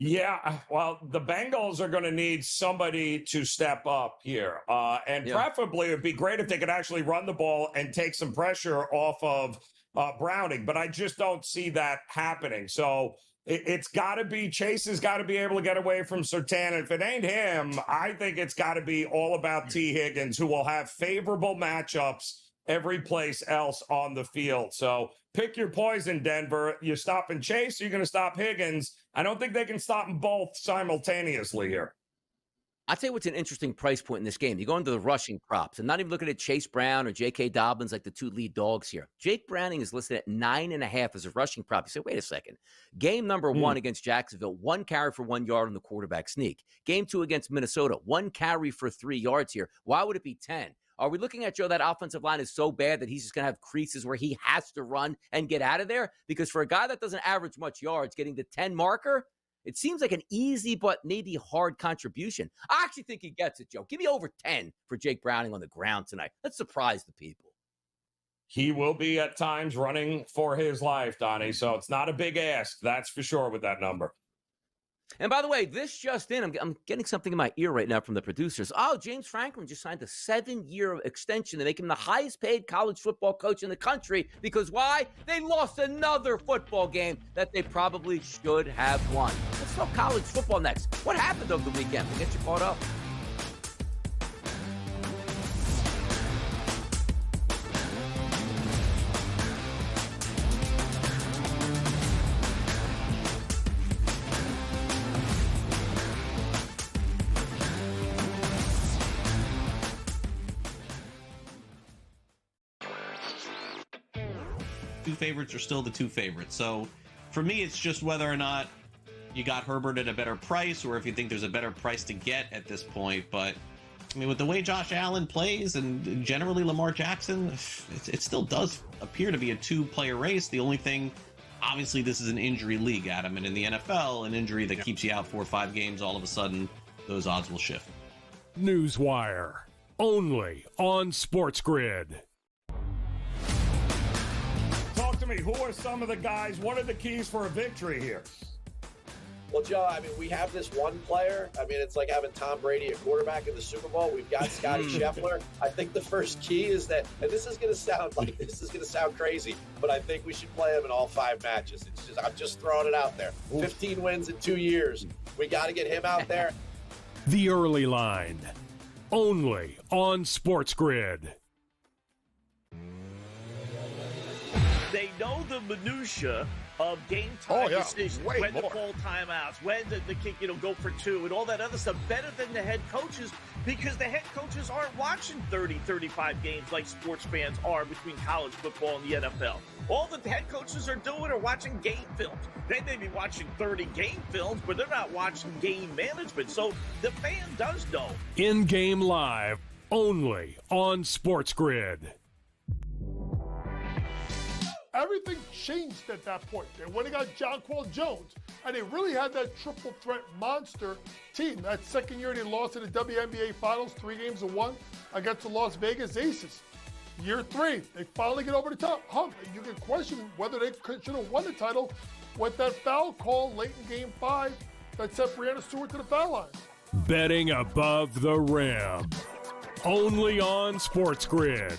Yeah, well, the Bengals are going to need somebody to step up here. Preferably, it would be great if they could actually run the ball and take some pressure off of Browning. But I just don't see that happening. So it's got to be, Chase has got to be able to get away from Surtain. If it ain't him, I think it's got to be all about T. Higgins, who will have favorable matchups every place else on the field. So pick your poison, Denver. You're stopping Chase, you're going to stop Higgins. I don't think they can stop them both simultaneously here. I'll tell you what's an interesting price point in this game. You go into the rushing props. I'm not even looking at Chase Brown or J.K. Dobbins like the two lead dogs here. Jake Browning is listed at 9.5 as a rushing prop. You say, wait a second. Game number 1 against Jacksonville, 1 carry for 1 yard on the quarterback sneak. Game 2 against Minnesota, 1 carry for 3 yards here. Why would it be 10? Are we looking at, Joe, that offensive line is so bad that he's just going to have creases where he has to run and get out of there? Because for a guy that doesn't average much yards, getting the 10 marker, it seems like an easy but maybe hard contribution. I actually think he gets it, Joe. Give me over 10 for Jake Browning on the ground tonight. Let's surprise the people. He will be at times running for his life, Donnie, so it's not a big ask, that's for sure, with that number. And by the way, this just in, I'm getting something in my ear right now from the producers. Oh, James Franklin just signed a 7-year extension to make him the highest paid college football coach in the country. Because why? They lost another football game that they probably should have won. Let's talk college football next. What happened over the weekend? We'll get you caught up. Two favorites are still the two favorites. So for me, it's just whether or not you got Herbert at a better price or if you think there's a better price to get at this point. But I mean, with the way Josh Allen plays and generally Lamar Jackson, it still does appear to be a two-player race. The only thing, obviously, this is an injury league, Adam, and in the NFL, an injury that keeps you out 4 or 5 games, all of a sudden, those odds will shift. Newswire, only on SportsGrid. Talk to me. Who are some of the guys? What are the keys for a victory here? Well, Joe, I mean, we have this one player. I mean, it's like having Tom Brady at quarterback in the Super Bowl. We've got Scotty Scheffler. I think the first key is that, and this is going to sound crazy, but I think we should play him in all 5 matches. It's just, I'm just throwing it out there. 15 wins in 2 years. We got to get him out there. The Early Line, only on SportsGrid. They know the minutia of game time decisions, when to call timeouts, when the kick, go for 2 and all that other stuff better than the head coaches, because the head coaches aren't watching 30, 35 games like sports fans are between college football and the NFL. All the head coaches are doing are watching game films. They may be watching 30 game films, but they're not watching game management. So the fan does know. In-game live, only on SportsGrid. Everything changed at that point. They went and got Jonquel Jones, and they really had that triple threat monster team. That second year they lost in the WNBA Finals, 3-1 against the Las Vegas Aces. Year 3, they finally get over the top hump. And you can question whether they should have won the title with that foul call late in Game 5 that sent Breanna Stewart to the foul line. Betting above the rim, only on SportsGrid.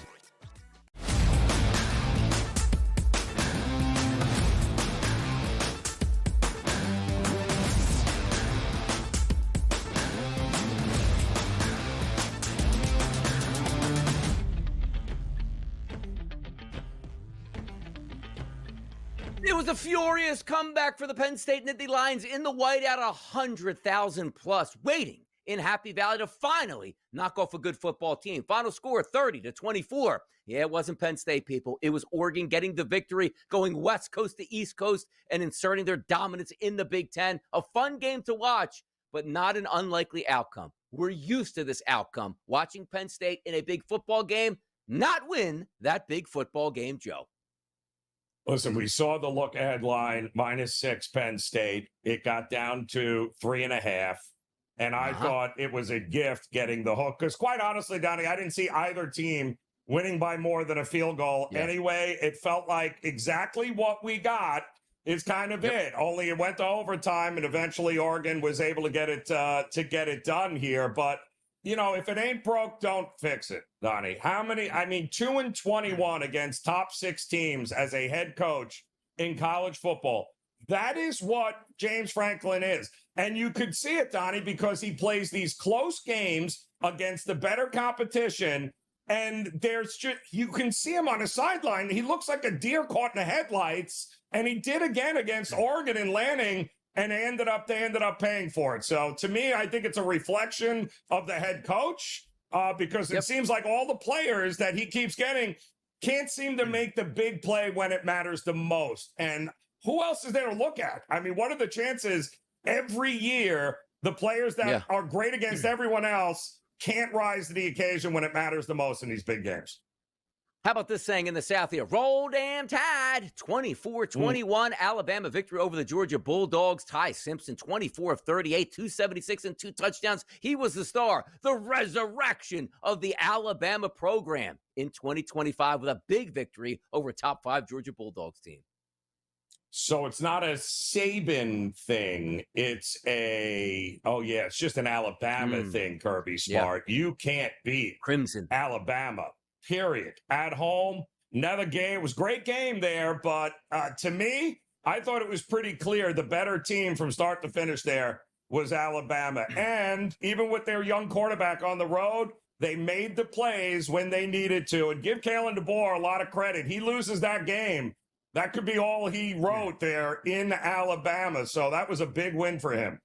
It was a furious comeback for the Penn State Nittany Lions in the whiteout, 100,000 plus, waiting in Happy Valley to finally knock off a good football team. Final score 30-24. Yeah, it wasn't Penn State, people. It was Oregon getting the victory, going West Coast to East Coast and inserting their dominance in the Big Ten. A fun game to watch, but not an unlikely outcome. We're used to this outcome, watching Penn State in a big football game not win that big football game, Joe. Listen, we saw the look-ahead line, -6 Penn State. It got down to 3.5. And I thought it was a gift getting the hook. Because quite honestly, Donnie, I didn't see either team winning by more than a field goal. Anyway, it felt like exactly what we got is kind of it. Only it went to overtime, and eventually Oregon was able to get it done here. But, you know, if it ain't broke, don't fix it, Donnie. 2-21 against top 6 teams as a head coach in college football. That is what James Franklin is. And you could see it, Donnie, because he plays these close games against the better competition. And you can see him on a sideline. He looks like a deer caught in the headlights. And he did again against Oregon and Lanning. And they ended up paying for it. So to me, I think it's a reflection of the head coach because it seems like all the players that he keeps getting can't seem to make the big play when it matters the most. And who else is there to look at? I mean, what are the chances every year the players that are great against everyone else can't rise to the occasion when it matters the most in these big games? How about this saying in the South here? Roll damn Tide. 24-21. Alabama victory over the Georgia Bulldogs. Ty Simpson, 24 of 38, 276 and 2 touchdowns. He was the star. The resurrection of the Alabama program in 2025 with a big victory over a top 5 Georgia Bulldogs team. So it's not a Saban thing. It's it's just an Alabama thing, Kirby Smart. You can't beat Crimson Alabama. Period. At home, another game. It was a great game there, but to me, I thought it was pretty clear the better team from start to finish there was Alabama. And even with their young quarterback on the road, they made the plays when they needed to. And give Kalen DeBoer a lot of credit. He loses that game. That could be all he wrote there in Alabama. So that was a big win for him.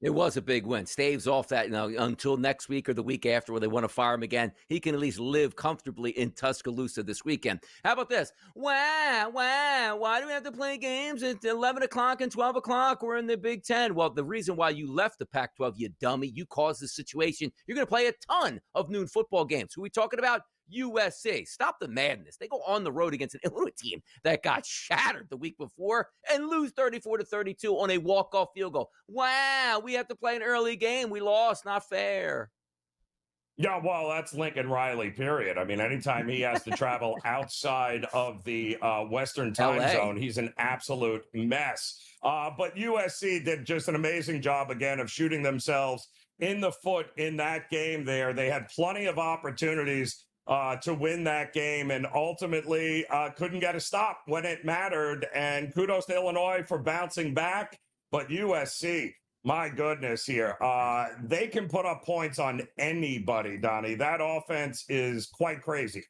It was a big win. Staves off that until next week or the week after where they want to fire him again. He can at least live comfortably in Tuscaloosa this weekend. How about this? Why do we have to play games at 11 o'clock and 12 o'clock? We're in the Big Ten. Well, the reason why you left the Pac-12, you dummy, you caused this situation. You're going to play a ton of noon football games. Who are we talking about? USC. Stop the madness. They go on the road against an Illinois team that got shattered the week before and lose 34-32 on a walk-off field goal. Wow, we have to play an early game. We lost. Not fair. Yeah, well, that's Lincoln Riley, period. I mean, anytime he has to travel outside of the Western time zone, he's an absolute mess. But USC did just an amazing job, again, of shooting themselves in the foot in that game there. They had plenty of opportunities to win that game and ultimately couldn't get a stop when it mattered. And kudos to Illinois for bouncing back. But USC, my goodness here, they can put up points on anybody, Donnie. That offense is quite crazy.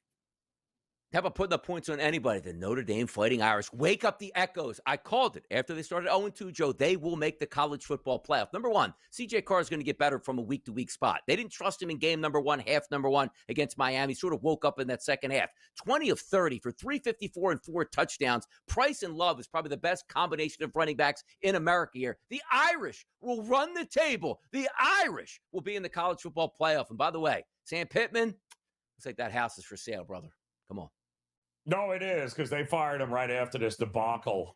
How about putting up points on anybody? The Notre Dame Fighting Irish. Wake up the echoes. I called it. After they started 0-2, Joe, they will make the college football playoff. Number one, C.J. Carr is going to get better from a week-to-week spot. They didn't trust him in game number 1, half number 1 against Miami. Sort of woke up in that second half. 20 of 30 for 354 and 4 touchdowns. Price and Love is probably the best combination of running backs in America here. The Irish will run the table. The Irish will be in the college football playoff. And by the way, Sam Pittman, looks like that house is for sale, brother. Come on. No, it is, because they fired him right after this debacle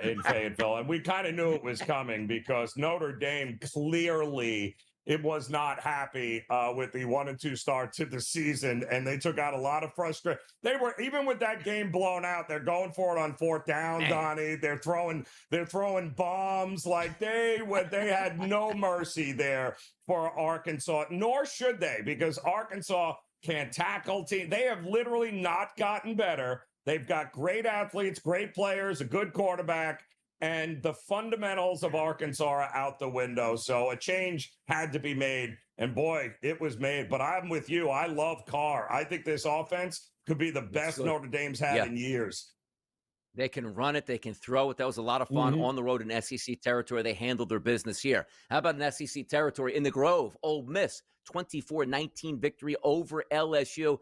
in Fayetteville. And we kind of knew it was coming because Notre Dame clearly was not happy with the 1-2 start to the season. And they took out a lot of frustration. They were, even with that game blown out, they're going for it on 4th down, Donnie. They're throwing bombs. Like they had no mercy there for Arkansas, nor should they, because Arkansas can't tackle team. They have literally not gotten better. They've got great athletes, great players, a good quarterback, and the fundamentals of Arkansas are out the window. So a change had to be made, and boy, it was made. But I'm with you. I love Carr. I think this offense could be the best Notre Dame's had in years. They can run it. They can throw it. That was a lot of fun on the road in SEC territory. They handled their business here. How about an SEC territory in the Grove? Ole Miss, 24-19 victory over LSU.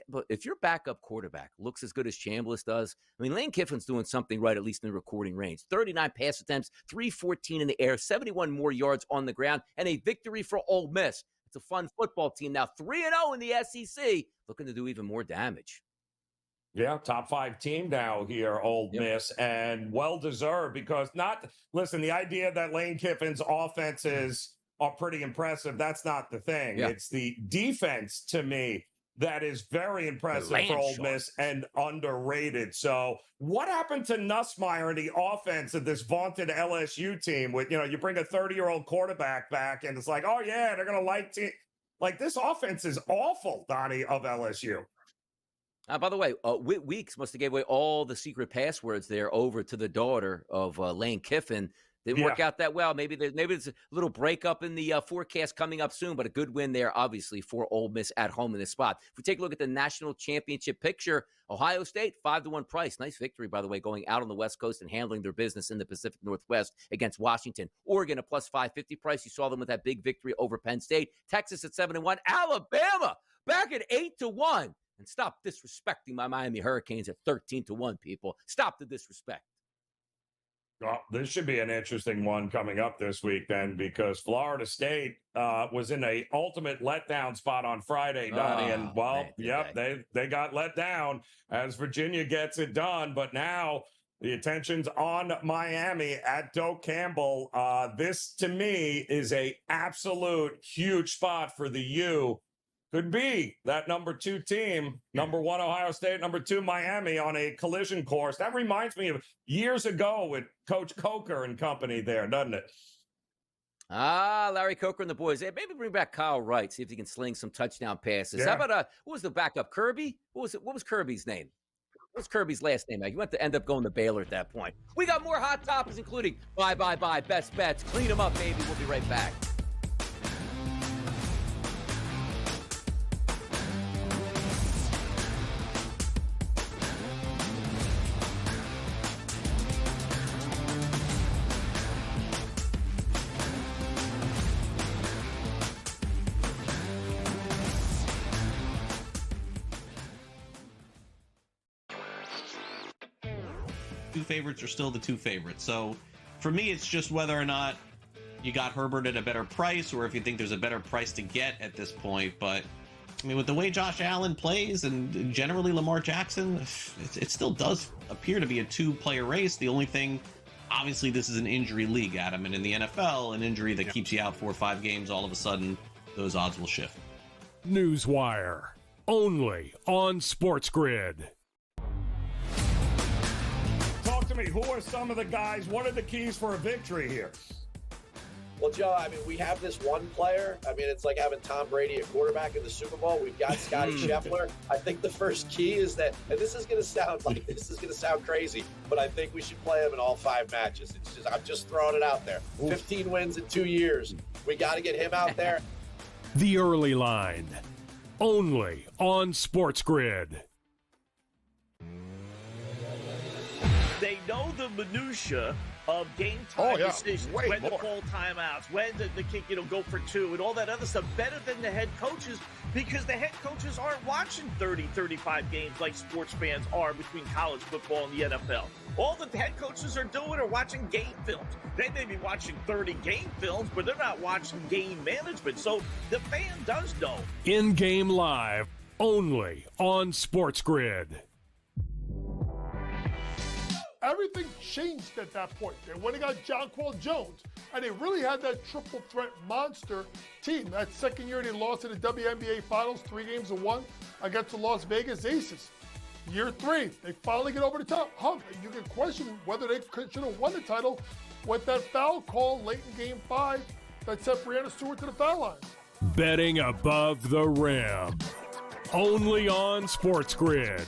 But if your backup quarterback looks as good as Chambliss does, I mean, Lane Kiffin's doing something right, at least in the recording range. 39 pass attempts, 314 in the air, 71 more yards on the ground, and a victory for Ole Miss. It's a fun football team now, 3-0 in the SEC, looking to do even more damage. Yeah, top 5 team now here, Ole Miss, and well-deserved because listen, the idea that Lane Kiffin's offenses are pretty impressive, that's not the thing. Yeah. It's the defense, to me, that is very impressive for Ole Miss and underrated. So what happened to Nussmeier and the offense of this vaunted LSU team with, you bring a 30-year-old quarterback back and it's like, oh, yeah, they're going to like this offense is awful, Donnie, of LSU. By the way, Weeks must have gave away all the secret passwords there over to the daughter of Lane Kiffin. Didn't work out that well. Maybe there's a little breakup in the forecast coming up soon, but a good win there, obviously, for Ole Miss at home in this spot. If we take a look at the national championship picture, Ohio State, 5-1 price. Nice victory, by the way, going out on the West Coast and handling their business in the Pacific Northwest against Washington. Oregon, a plus 550 price. You saw them with that big victory over Penn State. Texas at 7-1. Alabama back at 8-1. And stop disrespecting my Miami Hurricanes at 13-1, people. Stop the disrespect. Well, this should be an interesting one coming up this week then, because Florida State was in a ultimate letdown spot on Friday, Donnie. They got let down as Virginia gets it done. But now the attention's on Miami at Doak Campbell. This, to me, is a absolute huge spot for the U. Could be that number 2 team, number 1 Ohio State, number 2 Miami on a collision course. That reminds me of years ago with Coach Coker and company there, doesn't it? Larry Coker and the boys. Hey, maybe bring back Kyle Wright, see if he can sling some touchdown passes. How about what was the backup? Kirby? What was Kirby's name? What's Kirby's last name? He went to end up going to Baylor at that point. We got more hot topics, including bye, best bets. Clean them up, baby. We'll be right back. Favorites are still the 2 favorites. So for me, it's just whether or not you got Herbert at a better price or if you think there's a better price to get at this point. But I mean, with the way Josh Allen plays and generally Lamar Jackson, it still does appear to be a 2-player race. The only thing, obviously, this is an injury league, Adam, and in the NFL, an injury that keeps you out 4 or 5 games, all of a sudden, those odds will shift. Newswire, only on SportsGrid. Talk to me. Who are some of the guys? What are the keys for a victory here? Well, Joe, I mean, we have this one player. I mean, it's like having Tom Brady at quarterback in the Super Bowl. We've got Scotty Scheffler. I think the first key is that, and this is going to sound crazy, but I think we should play him in all 5 matches. I'm just throwing it out there. 15 wins in 2 years. We got to get him out there. The Early Line, only on SportsGrid. They know the minutia of game time decisions, when to call timeouts, when the kick, go for 2 and all that other stuff better than the head coaches, because the head coaches aren't watching 30, 35 games like sports fans are between college football and the NFL. All the head coaches are doing are watching game films. They may be watching 30 game films, but they're not watching game management. So the fan does know. In-game live, only on SportsGrid. Everything changed at that point. They went and got Jonquel Jones, and they really had that triple threat monster team. That second year they lost in the WNBA Finals, 3-1 against the Las Vegas Aces. Year 3, they finally get over the top hump. You can question whether they should have won the title with that foul call late in Game 5 that sent Breanna Stewart to the foul line. Betting above the rim, only on SportsGrid.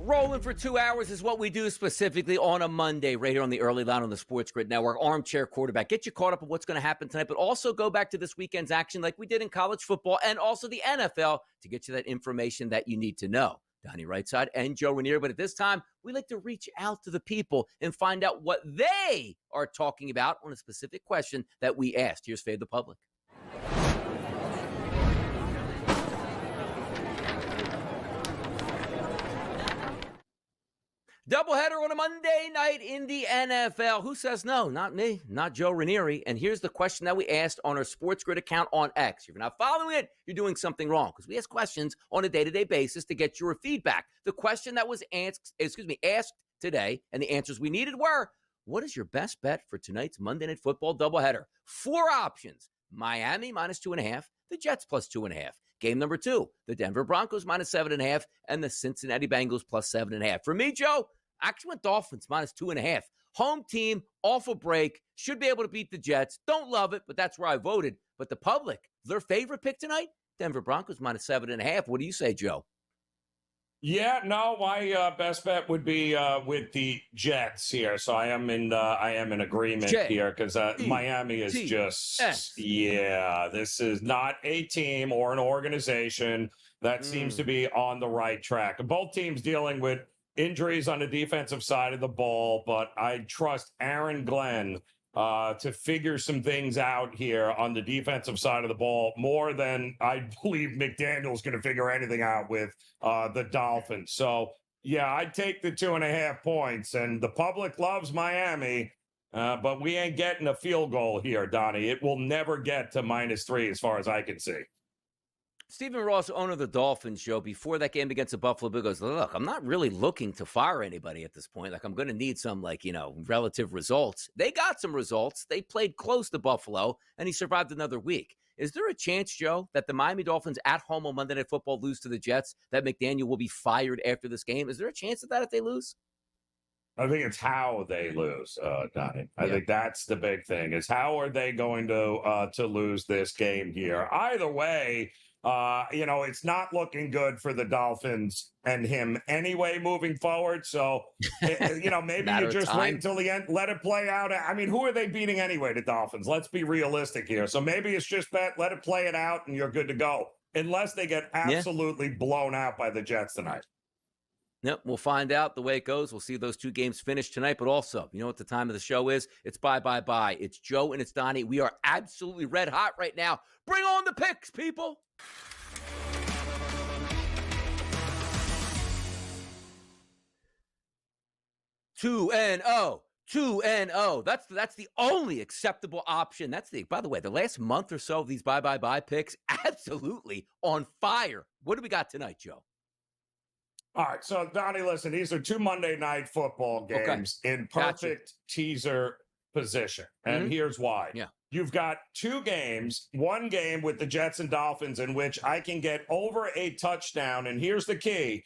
Rolling for 2 hours is what we do specifically on a Monday right here on the Early Line on the Sports Grid Network. Armchair Quarterback. Get you caught up on what's going to happen tonight, but also go back to this weekend's action like we did in college football and also the NFL to get you that information that you need to know. Donnie Rightside and Joe Ranieri. But at this time, we like to reach out to the people and find out what they are talking about on a specific question that we asked. Here's Fade the Public. Doubleheader on a Monday night in the NFL. Who says no? Not me, not Joe Ranieri. And here's the question that we asked on our SportsGrid account on X. If you're not following it, you're doing something wrong because we ask questions on a day-to-day basis to get your feedback. The question that was asked today, and the answers we needed were, what is your best bet for tonight's Monday Night Football doubleheader? 4 options. Miami -2.5, the Jets +2.5. Game number 2, the Denver Broncos -7.5, and the Cincinnati Bengals +7.5. For me, Joe, I actually went Dolphins -2.5. Home team, off a break, should be able to beat the Jets. Don't love it, but that's where I voted. But the public, their favorite pick tonight, Denver Broncos -7.5. What do you say, Joe? Yeah, no, my best bet would be with the Jets here. So I am in agreement here because Miami is this is not a team or an organization that seems to be on the right track. Both teams dealing with injuries on the defensive side of the ball, but I trust Aaron Glenn to figure some things out here on the defensive side of the ball more than I believe McDaniel's going to figure anything out with the Dolphins. So, yeah, I'd take the 2.5 points, and the public loves Miami, but we ain't getting a field goal here, Donnie. It will never get to -3 as far as I can see. Stephen Ross, owner of the Dolphins, Joe, before that game against the Buffalo Bills, goes, look, I'm not really looking to fire anybody at this point. Like, I'm going to need some, relative results. They got some results. They played close to Buffalo, and he survived another week. Is there a chance, Joe, that the Miami Dolphins at home on Monday Night Football lose to the Jets, that McDaniel will be fired after this game? Is there a chance of that if they lose? I think it's how they lose, Donnie. I think that's the big thing, is how are they going to lose this game here? Either way, it's not looking good for the Dolphins and him anyway moving forward. So, maybe you just wait until the end, let it play out. I mean, who are they beating anyway, the Dolphins? Let's be realistic here. So maybe it's just that, let it play it out and you're good to go, unless they get absolutely blown out by the Jets tonight. Yep, we'll find out the way it goes. We'll see those 2 games finish tonight. But also, you know what the time of the show is? It's bye. It's Joe and it's Donnie. We are absolutely red hot right now. Bring on the picks, people. Two and oh. That's the only acceptable option. By the way, the last month or so of these bye picks, absolutely on fire. What do we got tonight, Joe? All right, so Donnie, listen, these are 2 Monday Night Football games in perfect teaser position, and here's why. Yeah. You've got 2 games, 1 game with the Jets and Dolphins in which I can get over a touchdown, and here's the key.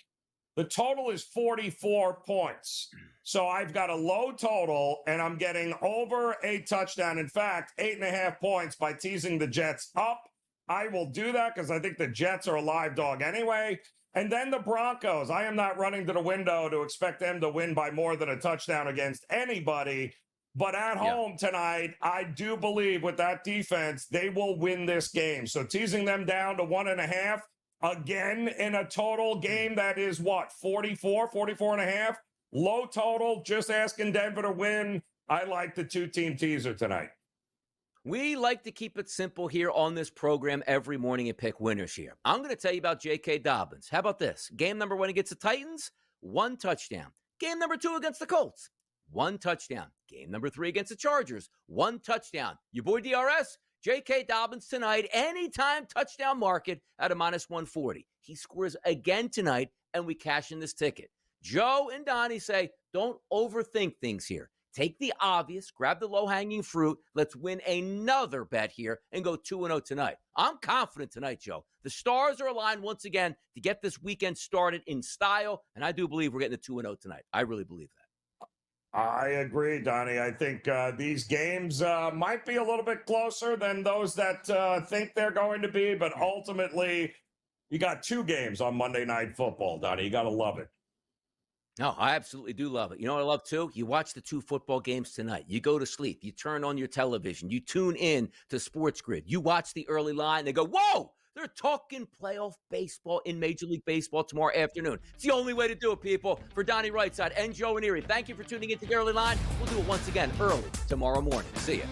The total is 44 points. So I've got a low total, and I'm getting over a touchdown. In fact, 8.5 points by teasing the Jets up. I will do that because I think the Jets are a live dog anyway. And then the Broncos. I am not running to the window to expect them to win by more than a touchdown against anybody. But at home tonight, I do believe with that defense, they will win this game. So teasing them down to 1.5, again, in a total game that is 44.5? Low total, just asking Denver to win. I like the 2-team teaser tonight. We like to keep it simple here on this program every morning and pick winners here. I'm going to tell you about J.K. Dobbins. How about this? Game number 1 against the Titans, 1 touchdown. Game number 2 against the Colts, 1 touchdown. Game number 3 against the Chargers, 1 touchdown. Your boy DRS, J.K. Dobbins tonight, anytime touchdown market at a -140. He scores again tonight, and we cash in this ticket. Joe and Donnie say, don't overthink things here. Take the obvious, grab the low-hanging fruit. Let's win another bet here and go 2-0 tonight. I'm confident tonight, Joe. The stars are aligned once again to get this weekend started in style, and I do believe we're getting a 2-0 tonight. I really believe that. I agree, Donnie. I think these games might be a little bit closer than those that think they're going to be, but ultimately, you got 2 games on Monday Night Football, Donnie. You got to love it. No, I absolutely do love it. You know what I love too? You watch the 2 football games tonight. You go to sleep. You turn on your television. You tune in to SportsGrid. You watch the early line. They go, whoa! They're talking playoff baseball in Major League Baseball tomorrow afternoon. It's the only way to do it, people. For Donnie Rightside and Joe and Erie, thank you for tuning in to the early line. We'll do it once again early tomorrow morning. See ya.